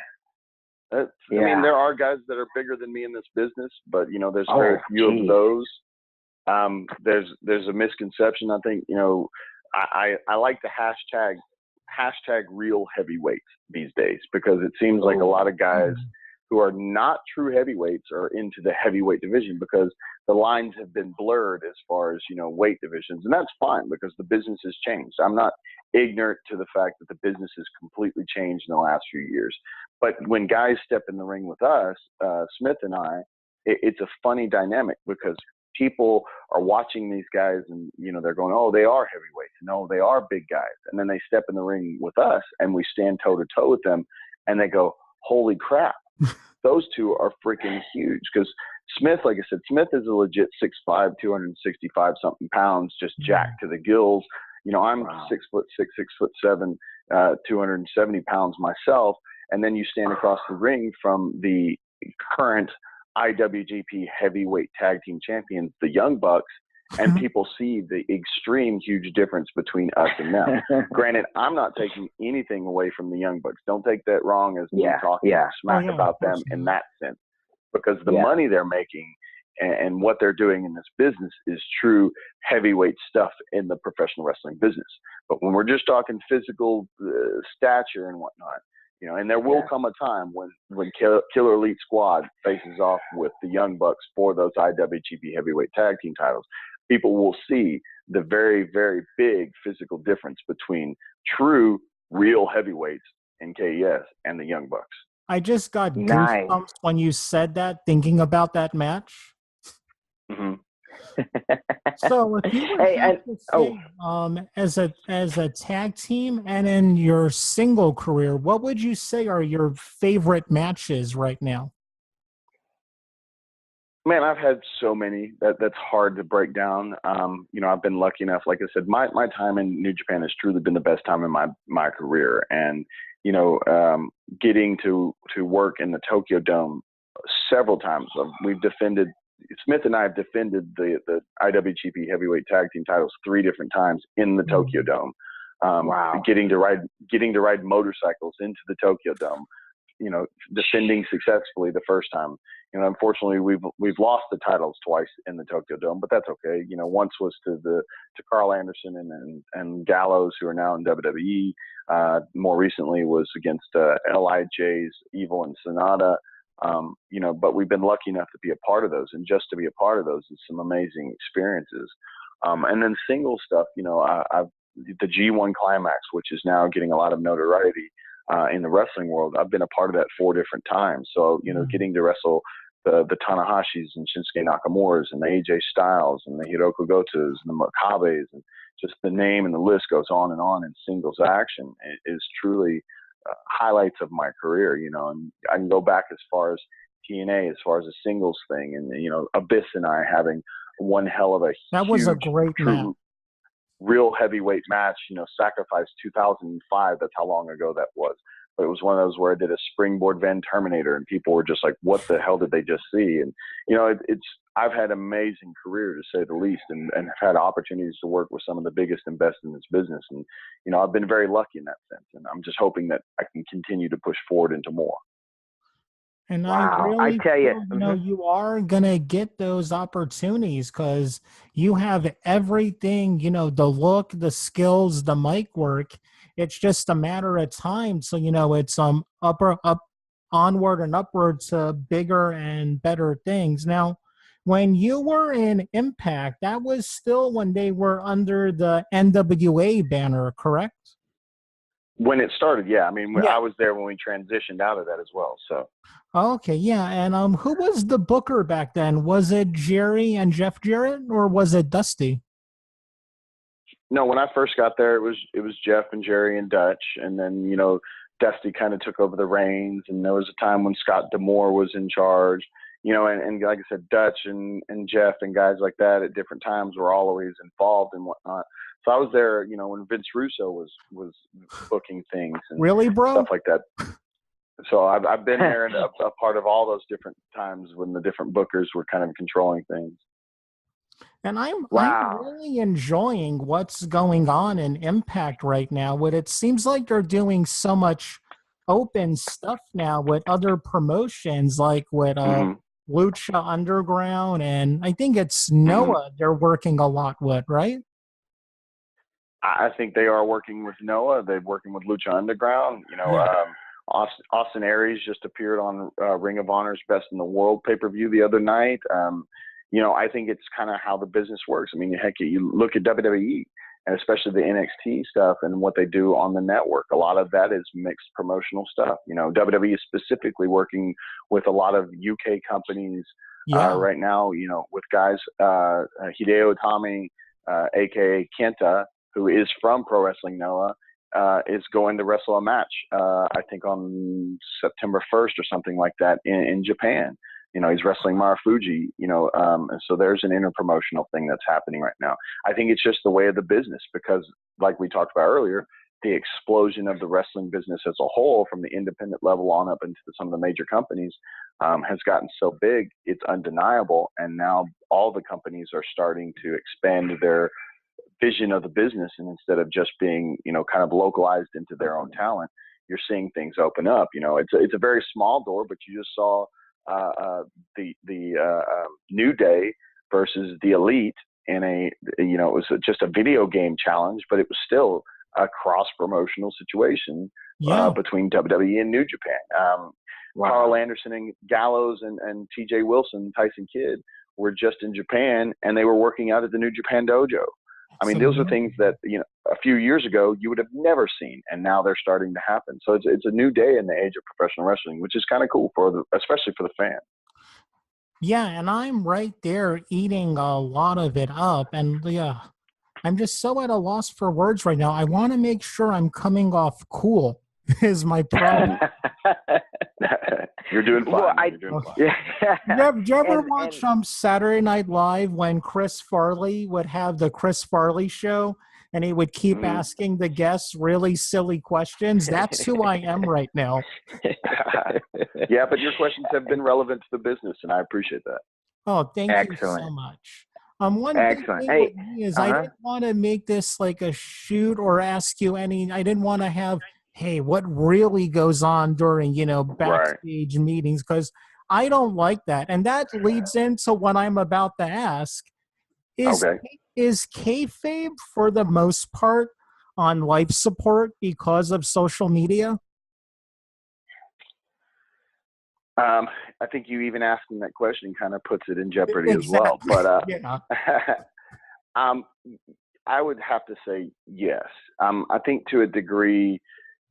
I mean, there are guys that are bigger than me in this business, but there's very few of those. There's a misconception. I think I like the hashtag real heavyweights these days, because it seems like a lot of guys who are not true heavyweights are into the heavyweight division because the lines have been blurred as far as weight divisions, and that's fine because the business has changed. I'm not ignorant to the fact that the business has completely changed in the last few years. But when guys step in the ring with us, Smith and I, it's a funny dynamic because people are watching these guys and, they're going, oh, they are heavyweights. No, they are big guys. And then they step in the ring with us and we stand toe to toe with them and they go, holy crap, those two are freaking huge. Because Smith, like I said, Smith is a legit 6'5", 265 something pounds, just jacked to the gills. I'm 6'6", 6'7", 270 pounds myself. And then you stand across the ring from the current IWGP heavyweight tag team champions, the Young Bucks, and people see the extreme huge difference between us and them. Granted, I'm not taking anything away from the Young Bucks. Don't take that wrong as me talking smack about them in that sense, because the money they're making and what they're doing in this business is true heavyweight stuff in the professional wrestling business. But when we're just talking physical stature and whatnot, and there will come a time when Killer Elite Squad faces off with the Young Bucks for those IWGP heavyweight tag team titles. People will see the very, very big physical difference between true, real heavyweights in KES and the Young Bucks. I just got goosebumps when you said that, thinking about that match. So if you would as a tag team and in your single career, what would you say are your favorite matches right now? Man, I've had so many that's hard to break down. I've been lucky enough, like I said, my time in New Japan has truly been the best time in my career. And, getting to work in the Tokyo Dome several times. Smith and I have defended the IWGP heavyweight tag team titles 3 different times in the Tokyo Dome. Wow. Getting to ride motorcycles into the Tokyo Dome, defending successfully the first time. Unfortunately, we've lost the titles twice in the Tokyo Dome, but that's okay. Once was to Carl Anderson and Gallows, who are now in WWE. More recently was against LIJ's Evil and Sonata. But we've been lucky enough to be a part of those, and just to be a part of those is some amazing experiences. And then single stuff, I've the G1 Climax, which is now getting a lot of notoriety in the wrestling world. I've been a part of that 4 different times. So, getting to wrestle the Tanahashis and Shinsuke Nakamura's and the AJ Styles and the Hiroko Gotos and the Makabes, and just the name and the list goes on in singles action is truly highlights of my career, and I can go back as far as TNA, as far as a singles thing, and, Abyss and I having one hell of a that was a great match. Real heavyweight match, Sacrifice 2005. That's how long ago that was. But it was one of those where I did a springboard Van Terminator, and people were just like, "What the hell did they just see?" And I've had an amazing career, to say the least, and have had opportunities to work with some of the biggest and best in this business. And I've been very lucky in that sense. And I'm just hoping that I can continue to push forward into more. And wow. I tell you, you are gonna get those opportunities because you have everything. The look, the skills, the mic work. It's just a matter of time. So it's onward and upward to bigger and better things. Now, when you were in Impact, that was still when they were under the NWA banner, correct? When it started, yeah. I mean, Yeah. I was there when we transitioned out of that as well. So. Okay, yeah. And who was the booker back then? Was it Jerry and Jeff Jarrett, or was it Dusty? No, when I first got there, it was Jeff and Jerry and Dutch, and then Dusty kind of took over the reins, and there was a time when Scott D'Amore was in charge, and like I said, Dutch and Jeff and guys like that at different times were always involved and whatnot. So I was there, when Vince Russo was booking things and really, bro? stuff like that. So I've been there and a part of all those different times when the different bookers were kind of controlling things. And I'm Wow. really enjoying what's going on in Impact right now. It seems like they're doing so much open stuff now with other promotions, like with Lucha Underground, and I think it's Noah they're working a lot with, right? I think they are working with Noah. They're working with Lucha Underground. Austin Aries just appeared on Ring of Honor's Best in the World pay-per-view the other night. I think it's kind of how the business works. I mean, heck, you look at WWE, and especially the NXT stuff and what they do on the network. A lot of that is mixed promotional stuff. WWE is specifically working with a lot of UK companies right now, with guys, Hideo Itami, a.k.a. Kenta, who is from Pro Wrestling Noah, is going to wrestle a match, I think on September 1st or something like that in Japan. He's wrestling Marufuji, and so there's an interpromotional thing that's happening right now. I think it's just the way of the business because, like we talked about earlier, the explosion of the wrestling business as a whole, from the independent level on up into some of the major companies, has gotten so big, it's undeniable. And now all the companies are starting to expand their vision of the business, and instead of just being, kind of localized into their own talent, you're seeing things open up. It's a very small door, but you just saw the New Day versus the Elite in it was just a video game challenge, but it was still a cross promotional situation between WWE and New Japan. Carl Anderson and Gallows and TJ Wilson, Tyson Kidd, were just in Japan, and they were working out at the New Japan Dojo. I mean, those are things that, a few years ago you would have never seen, and now they're starting to happen. So it's a new day in the age of professional wrestling, which is kind of cool especially for the fan. Yeah, and I'm right there eating a lot of it up, and I'm just so at a loss for words right now. I want to make sure I'm coming off cool. Is my problem. You're doing fine. Well, You're doing fine. Did you ever watch Saturday Night Live when Chris Farley would have the Chris Farley show and he would keep asking the guests really silly questions? That's who I am right now. Yeah, but your questions have been relevant to the business, and I appreciate that. Oh, thank you so much. One big Excellent. thing Hey, with me is I uh-huh. didn't want to make this like a shoot or ask you any. I didn't want to have, hey, what really goes on during, Right. backstage meetings, because I don't like that. And that leads into what I'm about to ask. Is Okay. is kayfabe for the most part on life support because of social media? I think you even asking that question kind of puts it in jeopardy as well. Exactly. But Yeah. um, I would have to say yes. I think to a degree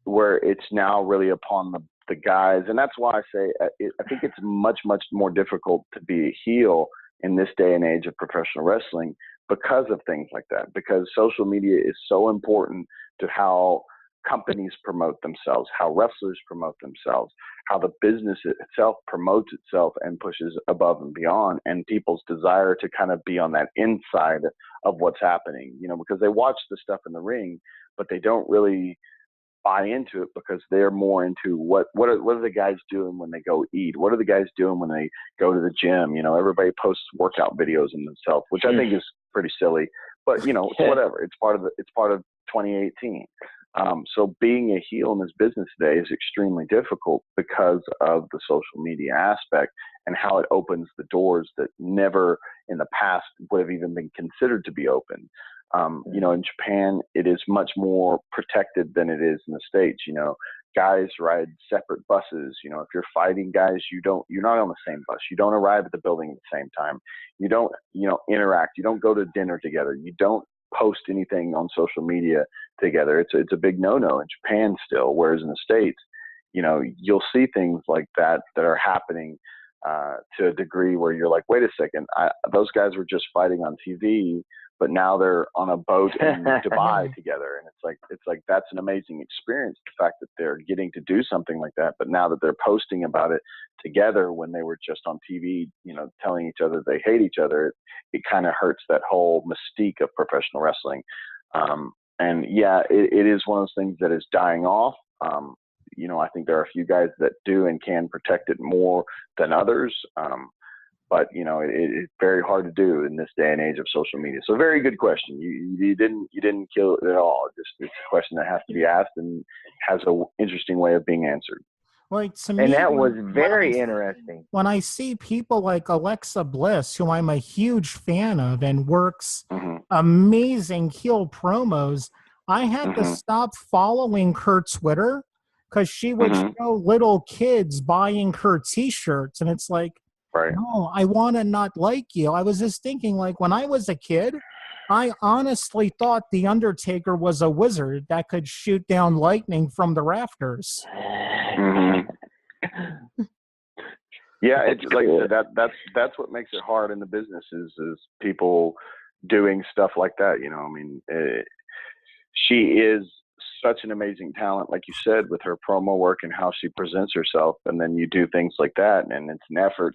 where it's now really upon the guys, and that's why I say I think it's much more difficult to be a heel in this day and age of professional wrestling because of things like that. Because social media is so important to how companies promote themselves, how wrestlers promote themselves, how the business itself promotes itself and pushes above and beyond, and people's desire to kind of be on that inside of what's happening, because they watch the stuff in the ring, but they don't really buy into it because they're more into what are the guys doing when they go eat? What are the guys doing when they go to the gym? Everybody posts workout videos in themselves, which I think is pretty silly, but it's whatever. It's part of 2018. So being a heel in this business today is extremely difficult because of the social media aspect and how it opens the doors that never in the past would have even been considered to be open. In Japan, it is much more protected than it is in the States. Guys ride separate buses. If you're fighting guys, you're not on the same bus. You don't arrive at the building at the same time. You don't, interact. You don't go to dinner together. You don't post anything on social media together. It's a big no-no in Japan still, whereas in the States, you'll see things like that are happening to a degree where you're like, wait a second, those guys were just fighting on TV, but now they're on a boat in Dubai together, and it's like that's an amazing experience. The fact that they're getting to do something like that, but now that they're posting about it together when they were just on TV, telling each other they hate each other, it kind of hurts that whole mystique of professional wrestling. And yeah, it is one of those things that is dying off. I think there are a few guys that do and can protect it more than others. But it's very hard to do in this day and age of social media. So very good question. You didn't kill it at all. It's a question that has to be asked and has an interesting way of being answered. Like to And me, that was very interesting. when I see people like Alexa Bliss, who I'm a huge fan of and works Mm-hmm. amazing heel promos, I had to Mm-hmm. stop following her Twitter because she would Mm-hmm. show little kids buying her T-shirts, and it's like, Right. no, I want to not like you. I was just thinking, like, when I was a kid, I honestly thought The Undertaker was a wizard that could shoot down lightning from the rafters. Mm-hmm. Yeah, it's like I said, that's what makes it hard in the business is people doing stuff like that. She is such an amazing talent, like you said, with her promo work and how she presents herself, and then you do things like that, and it's an effort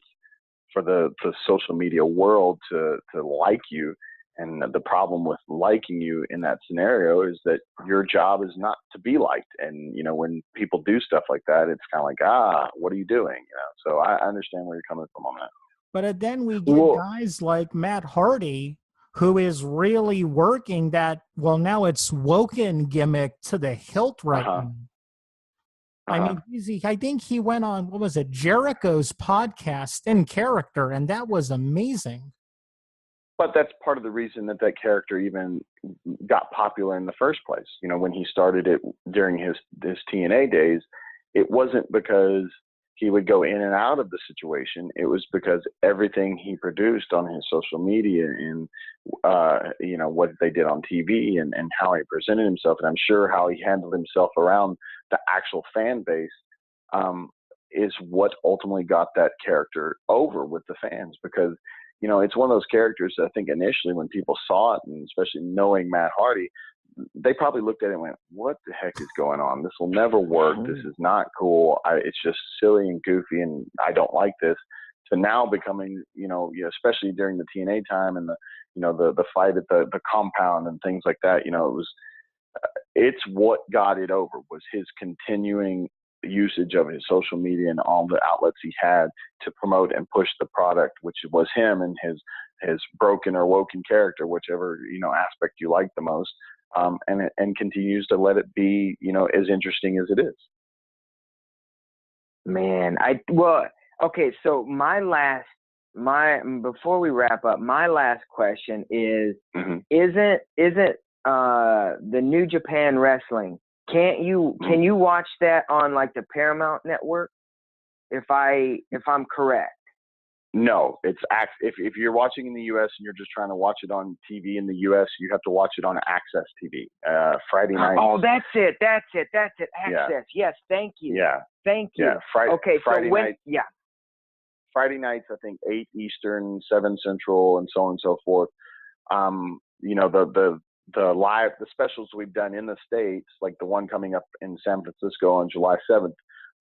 for the social media world to like you. And the problem with liking you in that scenario is that your job is not to be liked. And, when people do stuff like that, it's kind of like, what are you doing? So I understand where you're coming from on that. But then we get Well, guys like Matt Hardy, who is really working that, well, now it's Woken gimmick to the hilt right uh-huh. now. I mean, I think he went on, what was it, Jericho's podcast in character, and that was amazing. But that's part of the reason that character even got popular in the first place. When he started it during his TNA days, it wasn't because he would go in and out of the situation. It was because everything he produced on his social media and, what they did on TV and how he presented himself. And I'm sure how he handled himself around the actual fan base, is what ultimately got that character over with the fans, because it's one of those characters that I think initially when people saw it, and especially knowing Matt Hardy, they probably looked at it and went, what the heck is going on? This will never work. This is not cool. It's just silly and goofy, and I don't like this. To now becoming, especially during the TNA time and the fight at the compound and things like that, it's what got it over was his continuing usage of his social media and all the outlets he had to promote and push the product, which was him and his his broken or woken character, whichever, aspect you like the most, and continues to let it be, as interesting as it is. Man, okay. So before we wrap up, my last question is, isn't the New Japan Wrestling, can you watch that on like the Paramount Network? If I'm correct. No, if you're watching in the U.S. and you're just trying to watch it on TV in the U.S., you have to watch it on Access TV, Friday night. Oh, that's it. Access. Yeah. Yes, thank you. Yeah. Thank you. Yeah. Friday when? night. Yeah. Friday nights, I think 8 Eastern, 7 Central, and so on and so forth. The specials we've done in the States, like the one coming up in San Francisco on July 7th,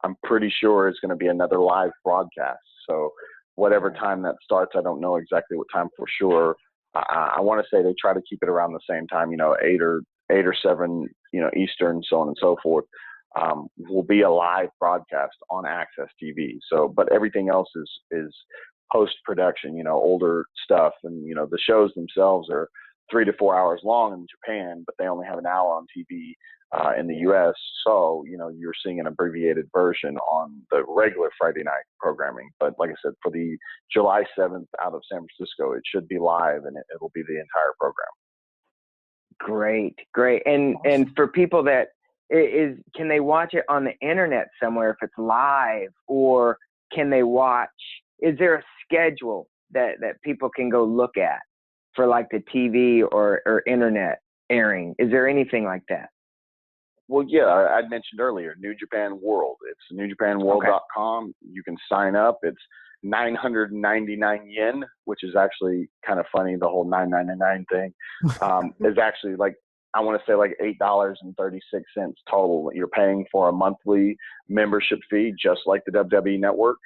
I'm pretty sure it's going to be another live broadcast. So whatever time that starts, I don't know exactly what time for sure. I want to say they try to keep it around the same time, 8 or 7, Eastern, so on and so forth. Will be a live broadcast on Access TV. So, but everything else is post-production, older stuff. And, the shows themselves are 3 to 4 hours long in Japan, but they only have an hour on TV in the U.S. So, you're seeing an abbreviated version on the regular Friday night programming. But like I said, for the July 7th out of San Francisco, it should be live, and it'll be the entire program. Great. And for people that can they watch it on the internet somewhere if it's live, or can they watch, is there a schedule that people can go look at for like the TV or internet airing? Is there anything like that? Well, yeah, I mentioned earlier, New Japan World. It's newjapanworld.com. Okay. You can sign up. It's 999 yen, which is actually kind of funny. The whole 999 thing is actually like, I want to say like $8.36 total. You're paying for a monthly membership fee, just like the WWE Network.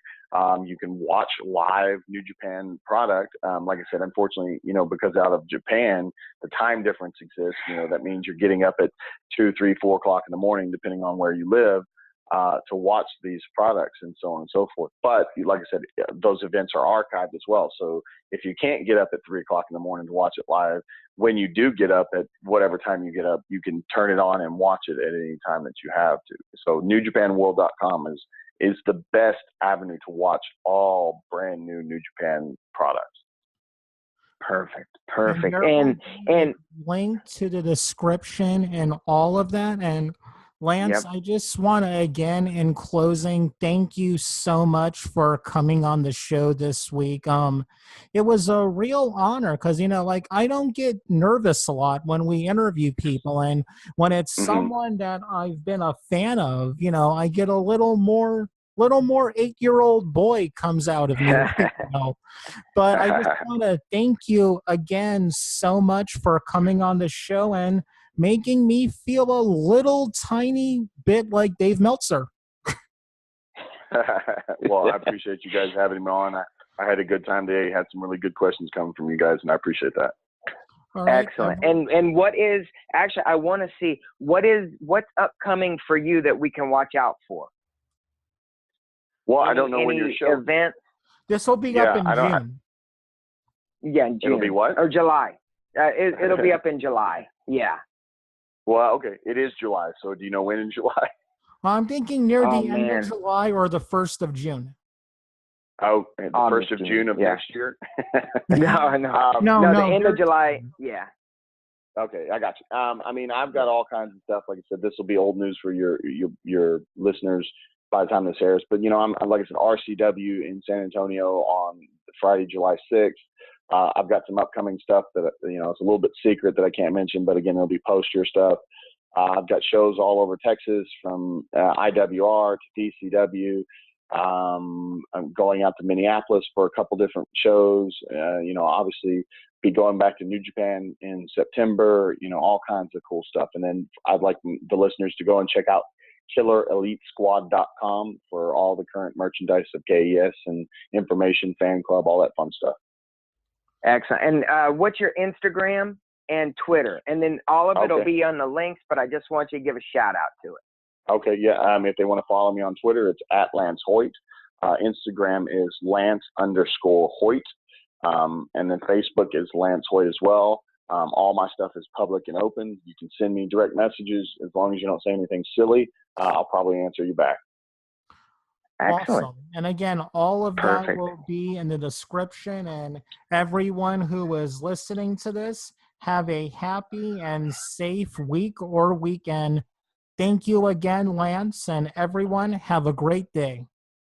You can watch live New Japan product. Like I said, unfortunately, because out of Japan, the time difference exists. That means you're getting up at 2, 3, 4 o'clock in the morning, depending on where you live, to watch these products and so on and so forth. But like I said, those events are archived as well. So if you can't get up at 3 o'clock in the morning to watch it live, when you do get up at whatever time you get up, you can turn it on and watch it at any time that you have to. So newjapanworld.com is the best avenue to watch all brand new New Japan products. Perfect. And link to the description and all of that. And Lance, yep. I just want to, again, in closing, thank you so much for coming on the show this week. It was a real honor because, I don't get nervous a lot when we interview people. And when it's someone that I've been a fan of, I get a little more 8-year-old boy comes out of me. But I just want to thank you again so much for coming on the show and making me feel a little tiny bit like Dave Meltzer. Well, I appreciate you guys having me on. I had a good time today. Had some really good questions coming from you guys, and I appreciate that. All right. Excellent. And what is, actually, I want to see, what's upcoming for you that we can watch out for? Well, I don't know when your show events. This will be up in June. Yeah, in June. It'll be what? Or July. It'll be up in July. Yeah. Well, okay. It is July. So do you know when in July? I'm thinking near the end of July or the 1st of June. Oh, the 1st of June of next year? No, the end of July. Yeah. Okay, I got you. I've got all kinds of stuff. Like I said, this will be old news for your listeners by the time this airs. But, I'm like I said, RCW in San Antonio on Friday, July 6th. I've got some upcoming stuff that, it's a little bit secret that I can't mention, but again, it'll be post-year stuff. I've got shows all over Texas from IWR to DCW. I'm going out to Minneapolis for a couple different shows. Obviously be going back to New Japan in September, all kinds of cool stuff. And then I'd like the listeners to go and check out KillerEliteSquad.com for all the current merchandise of KES and information, fan club, all that fun stuff. Excellent. And what's your Instagram and Twitter? And then all of it will be on the links, but I just want you to give a shout out to it. Okay. Yeah. If they want to follow me on Twitter, it's @Lance Hoyt. Instagram is Lance_Hoyt. And then Facebook is Lance Hoyt as well. All my stuff is public and open. You can send me direct messages as long as you don't say anything silly. I'll probably answer you back. Excellent. Awesome. And again, all of that Perfect. will be in the description. And everyone who is listening to this, have a happy and safe week or weekend. Thank you again, Lance, and everyone have a great day.